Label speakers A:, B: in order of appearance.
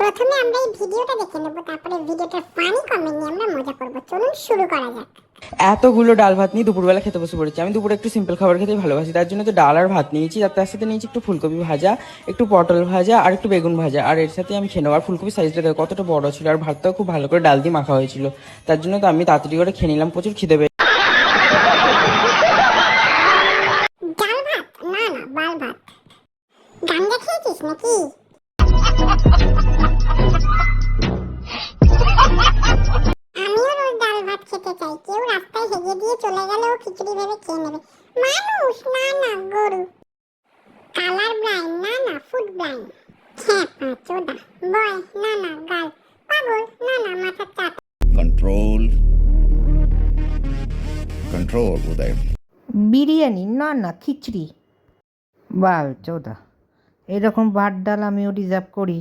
A: প্রথমে আমরা এই ভিডিওটা দেখে নেব, তারপরে ভিডিওটার ফানি কমেন্ট নিয়ে আমরা মজা করব। চলুন শুরু করা যাক।
B: এতগুলো ডাল ভাত নিয়ে দুপুরবেলা খেতে বসে পড়েছি। আমি দুপুরে একটু সিম্পল খাবার খেতে ভালোবাসি, তার জন্য তো ডাল আর ভাত নিয়েছি। তার সাথে নিয়েছি একটু ফুলকপি ভাজা, একটু পটল ভাজা আর একটু বেগুন ভাজা। আর এর সাথে আমি খেয়ে নেবো। আর ফুলকপির সাইজটা দেখো কতটা বড় ছিল, আর ভাতটাও খুব ভালো করে ডাল দিয়ে মাখা হয়েছিল। তার জন্য তো আমি তাড়াতাড়ি করে খেয়ে নিলাম, প্রচুর খিদে পেয়ে।
A: ডাল ভাত না না, বাল ভাত। গাঞ্জা খেয়েছিস নাকি? আমিও রোজ ডাল ভাত খেতে চাই। কেউ রাস্তায় হেগে দিয়ে চলে গেলেও খিচুড়ি ভেবে খেয়ে নেবে। মানুষ না না, গরু। কালার ব্লাইন্ড না না, ফুড ব্লাইন্ড। খ্যাপা চোদা। বয় না না, গাল। পাগল না না, মাথার চাপ।
C: control control উদয়।
D: বিরিয়ানি না না, খিচড়ি। বাল চোদা, এরকম ভাত ডাল আমিও ডিজার্ভ করি।